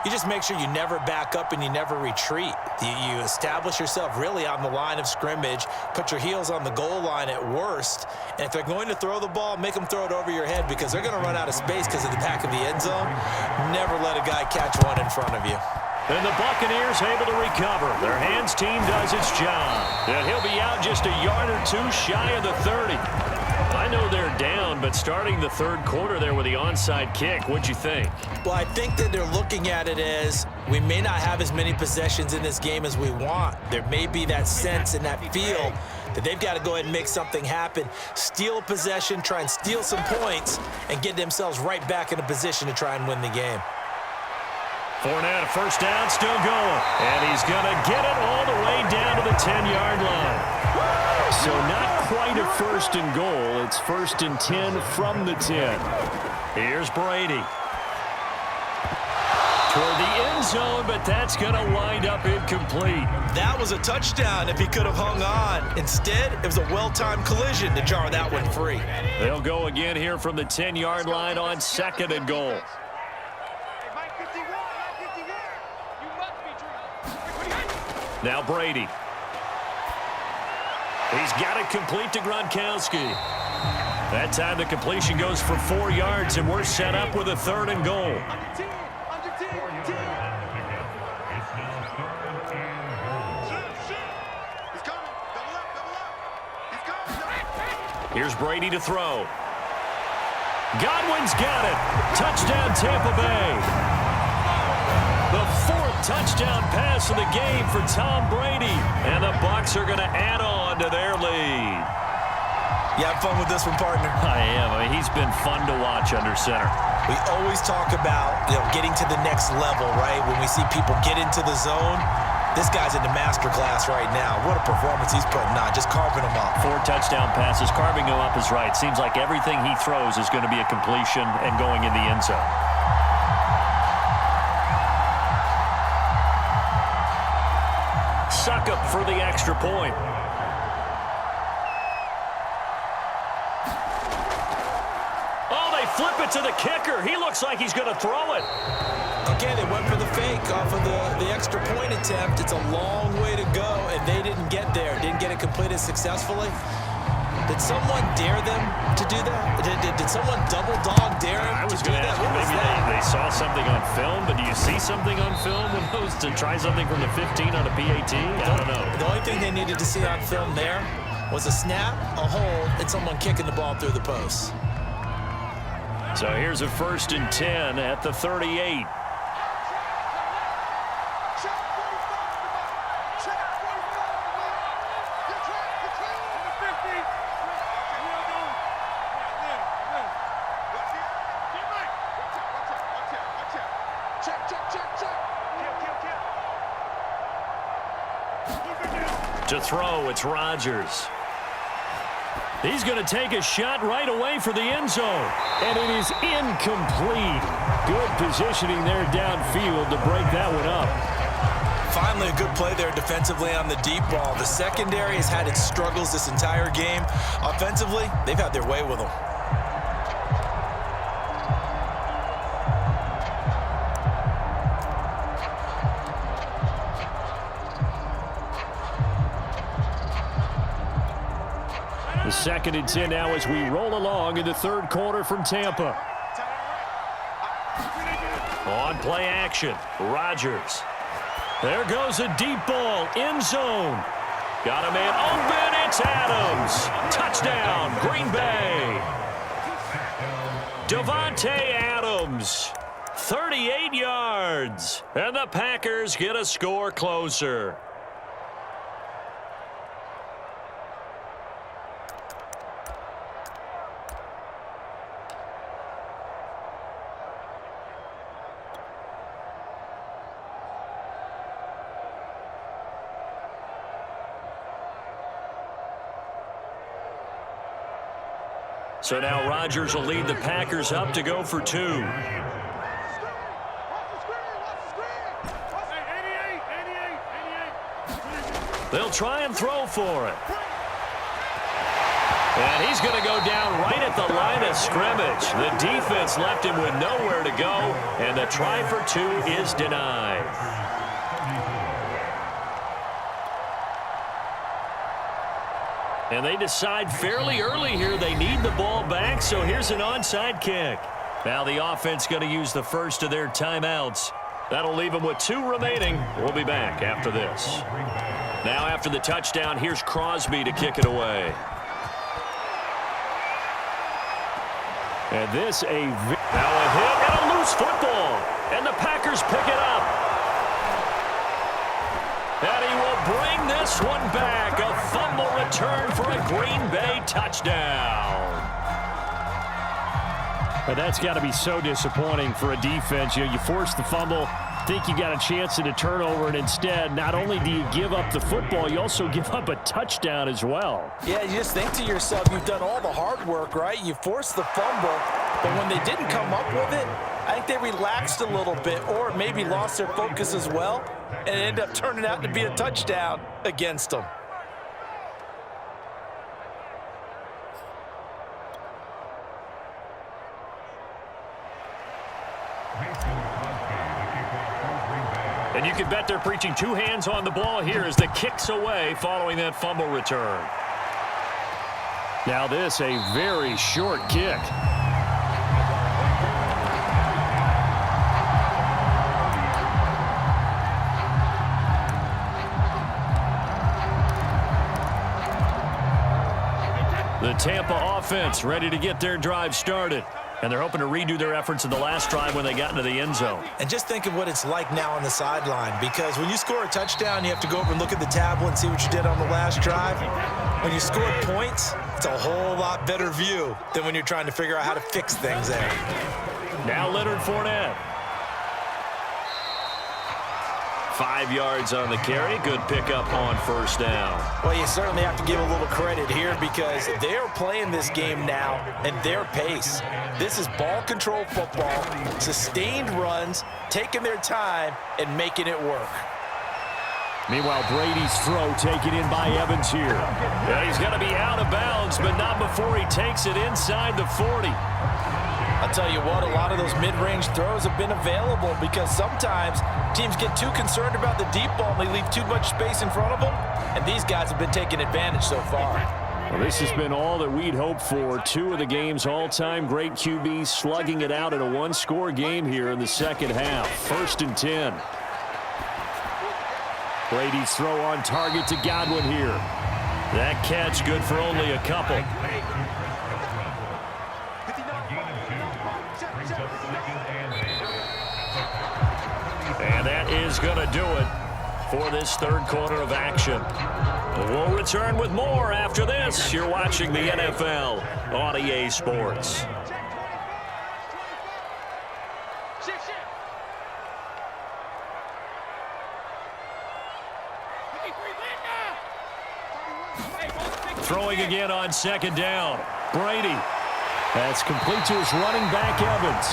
You just make sure you never back up and you never retreat. You establish yourself really on the line of scrimmage, put your heels on the goal line at worst, and if they're going to throw the ball, make them throw it over your head because they're going to run out of space because of the back of the end zone. Never let a guy catch one in front of you. And the Buccaneers able to recover. Their hands team does its job. And he'll be out just a yard or two shy of the 30. I know they're down, but starting the third quarter there with the onside kick, what'd you think? Well, I think that they're looking at it as we may not have as many possessions in this game as we want. There may be that sense and that feel that they've got to go ahead and make something happen, steal a possession, try and steal some points, and get themselves right back in a position to try and win the game. Fournette, a first down, still going. And he's going to get it all the way down to the 10-yard line. So not quite a first and goal. It's first and 10 from the 10. Here's Brady. Toward the end zone, but that's going to wind up incomplete. That was a touchdown if he could have hung on. Instead, it was a well-timed collision to jar that one free. They'll go again here from the 10-yard line on second and goal. Now Brady. He's got it complete to Gronkowski. That time the completion goes for 4 yards, and we're set up with a third and goal. Here's Brady to throw. Godwin's got it. Touchdown, Tampa Bay. The fourth touchdown pass of the game for Tom Brady. And the Bucs are going to add on to their lead. You have fun with this one, partner? I am. I mean, he's been fun to watch under center. We always talk about, getting to the next level, right? When we see people get into the zone, this guy's in the master class right now. What a performance he's putting on, just carving them up. 4 touchdown passes, carving them up is right. Seems like everything he throws is going to be a completion and going in the end zone. Succop for the extra point. Oh, they flip it to the kicker. He looks like he's going to throw it. Okay, they went for the fake off of the extra point attempt. It's a long way to go, and they didn't get there. Didn't get it completed successfully. Did someone dare them to do that? Did someone double dog dare them to do that? I was going to ask you, maybe they saw something on film, but do you see something on film when those to try something from the 15 on a PAT? I don't know. The only thing they needed to see on film there was a snap, a hold, and someone kicking the ball through the post. So here's a first and 10 at the 38. To throw, it's Rodgers. He's going to take a shot right away for the end zone. And it is incomplete. Good positioning there downfield to break that one up. Finally, a good play there defensively on the deep ball. The secondary has had its struggles this entire game. Offensively, they've had their way with them. The second and 10 now as we roll along in the third quarter from Tampa. On play action, Rodgers. There goes a deep ball, end zone. Got a man open, it's Adams. Touchdown, Green Bay. Davante Adams, 38 yards. And the Packers get a score closer. So now Rodgers will lead the Packers up to go for 2. They'll try and throw for it. And he's going to go down right at the line of scrimmage. The defense left him with nowhere to go, and the try for two is denied. And they decide fairly early here they need the ball back, so here's an onside kick. Now the offense going to use the first of their timeouts. That'll leave them with 2 remaining. We'll be back after this. Now after the touchdown, here's Crosby to kick it away. And this now a hit and a loose football. And the Packers pick it up. And he will bring this one back. A fumble return for a Green Bay touchdown. But that's got to be so disappointing for a defense. You force the fumble, think you got a chance at a turnover, and instead, not only do you give up the football, you also give up a touchdown as well. Yeah, you just think to yourself, you've done all the hard work, right? You forced the fumble, but when they didn't come up with it, I think they relaxed a little bit or maybe lost their focus as well, and it ended up turning out to be a touchdown against them. And you can bet they're preaching 2 hands on the ball here as the kick's away following that fumble return. Now this, a very short kick. The Tampa offense ready to get their drive started. And they're hoping to redo their efforts in the last drive when they got into the end zone. And just think of what it's like now on the sideline, because when you score a touchdown, you have to go over and look at the tablet and see what you did on the last drive. When you score points, it's a whole lot better view than when you're trying to figure out how to fix things there. Now Leonard Fournette. 5 yards on the carry. Good pickup on first down. Well, you certainly have to give a little credit here because they're playing this game now at their pace. This is ball control football, sustained runs, taking their time, and making it work. Meanwhile, Brady's throw taken in by Evans here. Yeah, he's going to be out of bounds, but not before he takes it inside the 40. I'll tell you what, a lot of those mid-range throws have been available because sometimes teams get too concerned about the deep ball and they leave too much space in front of them, and these guys have been taking advantage so far. Well, this has been all that we'd hoped for. 2 of the game's all-time great QBs slugging it out in a one-score game here in the second half. 1st and 10. Brady's throw on target to Godwin here. That catch good for only a couple. And that is going to do it for this third quarter of action. We'll return with more after this. You're watching the NFL on EA Sports. Throwing again on second down. Brady. That's complete to his running back, Evans.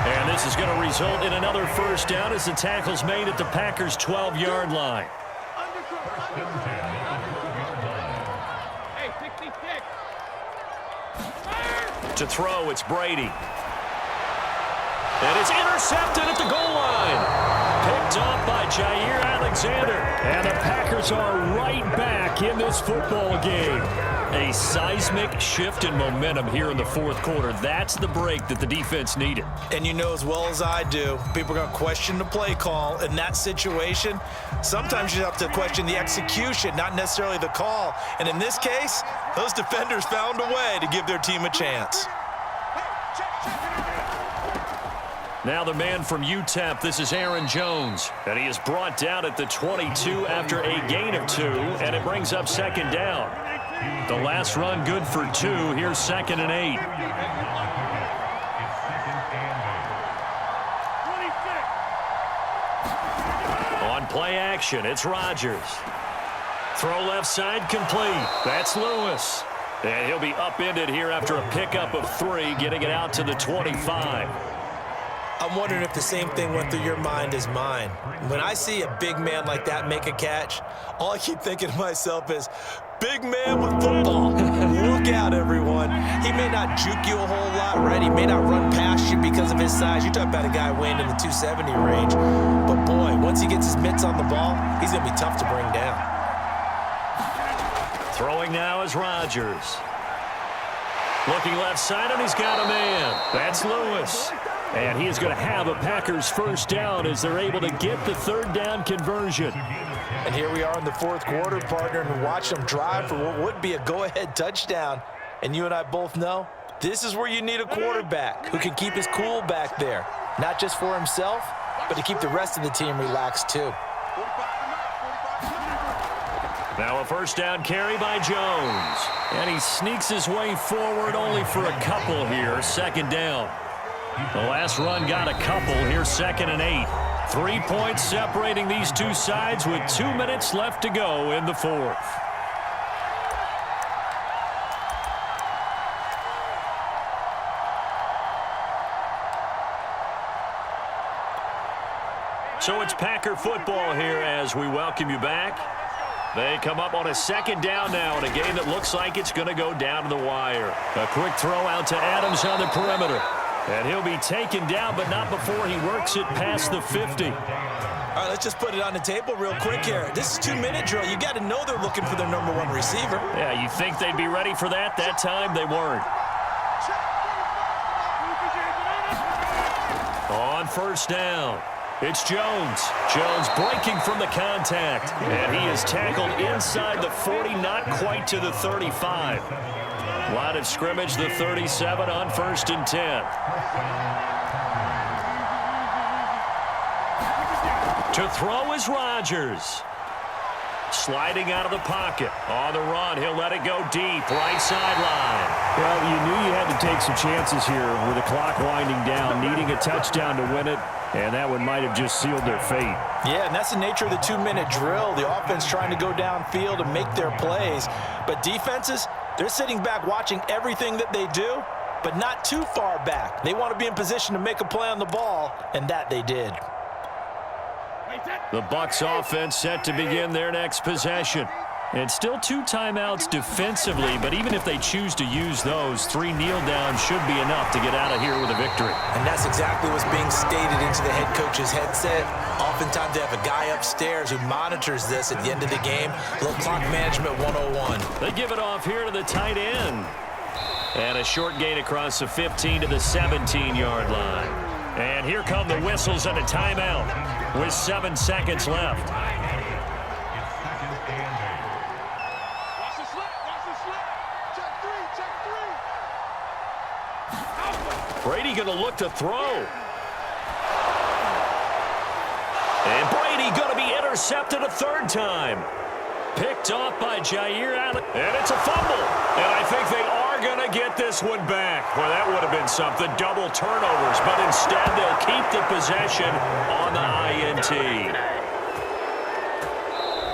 And this is going to result in another first down as the tackle's made at the Packers' 12-yard line. To throw, it's Brady. And it's intercepted at the goal line. Picked off by Jair Alexander. And the Packers are right back in this football game. A seismic shift in momentum here in the fourth quarter. That's the break that the defense needed. And you know as well as I do, people are going to question the play call in that situation. Sometimes you have to question the execution, not necessarily the call. And in this case, those defenders found a way to give their team a chance. Now the man from UTEP, this is Aaron Jones. And he is brought down at the 22 after a gain of 2, and it brings up second down. The last run good for 2. Here's 2nd and 8. On play action, it's Rodgers. Throw left side complete. That's Lewis. And he'll be upended here after a pickup of 3, getting it out to the 25. I'm wondering if the same thing went through your mind as mine. When I see a big man like that make a catch, all I keep thinking to myself is, big man with football. Look out, everyone. He may not juke you a whole lot, right? He may not run past you because of his size. You talk about a guy weighing in the 270 range. But, boy, once he gets his mitts on the ball, he's going to be tough to bring down. Throwing now is Rodgers. Looking left side, and he's got a man. That's Lewis. And he is going to have a Packers first down as they're able to get the third down conversion. And here we are in the fourth quarter, partner, and watch them drive for what would be a go-ahead touchdown. And you and I both know this is where you need a quarterback who can keep his cool back there, not just for himself, but to keep the rest of the team relaxed too. Now a first down carry by Jones. And he sneaks his way forward only for a couple here. Second down. The last run got a couple. Here's 2nd and 8. 3 points separating these two sides with 2 minutes left to go in the fourth. So it's Packer football here as we welcome you back. They come up on a second down now in a game that looks like it's going to go down to the wire. A quick throw out to Adams on the perimeter. And he'll be taken down, but not before he works it past the 50. All right, let's just put it on the table real quick here. This is 2-minute drill. You got to know they're looking for their number one receiver. Yeah, you think they'd be ready for that? That time they weren't. On first down, it's Jones. Jones breaking from the contact. And he is tackled inside the 40, not quite to the 35. Line of scrimmage, the 37 on 1st and 10. To throw is Rodgers. Sliding out of the pocket. On the run, he'll let it go deep. Right sideline. Well, you knew you had to take some chances here with the clock winding down, needing a touchdown to win it, and that one might have just sealed their fate. Yeah, and that's the nature of the 2-minute drill. The offense trying to go downfield and make their plays. But defenses, they're sitting back watching everything that they do, but not too far back. They want to be in position to make a play on the ball, and that they did. The Bucs offense set to begin their next possession. And still 2 timeouts defensively, but even if they choose to use those, 3 kneel downs should be enough to get out of here with a victory. And that's exactly what's being stated into the head coach's headset. Oftentimes they have a guy upstairs who monitors this at the end of the game. Little clock management 101. They give it off here to the tight end. And a short gain across the 15 to the 17-yard line. And here come the whistles and a timeout with 7 seconds left. Brady going to look to throw. And Brady going to be intercepted a 3rd time. Picked off by Jair Allen. And it's a fumble. And I think they are going to get this one back. Well, that would have been something. Double turnovers. But instead, they'll keep the possession on the INT.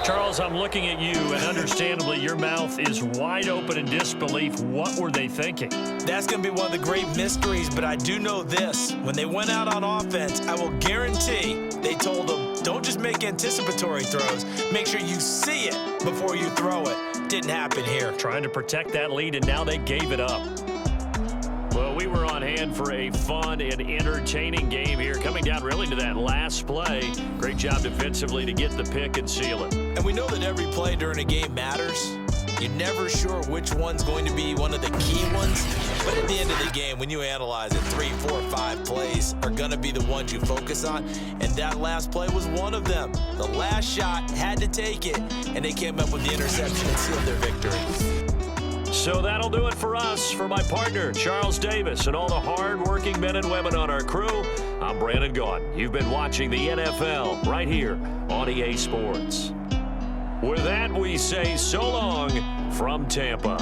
Charles, I'm looking at you, and understandably, your mouth is wide open in disbelief. What were they thinking? That's going to be one of the great mysteries, but I do know this. When they went out on offense, I will guarantee they told them, don't just make anticipatory throws. Make sure you see it before you throw it. Didn't happen here. Trying to protect that lead, and now they gave it up. Well, we were on hand for a fun and entertaining game here, coming down really to that last play. Great job defensively to get the pick and seal it. And we know that every play during a game matters. You're never sure which one's going to be one of the key ones. But at the end of the game, when you analyze it, 3, 4, 5 plays are going to be the ones you focus on. And that last play was one of them. The last shot had to take it, and they came up with the interception and sealed their victory. So that'll do it for us. For my partner, Charles Davis, and all the hard-working men and women on our crew, I'm Brandon Gaudin. You've been watching the NFL right here on EA Sports. With that, we say so long from Tampa.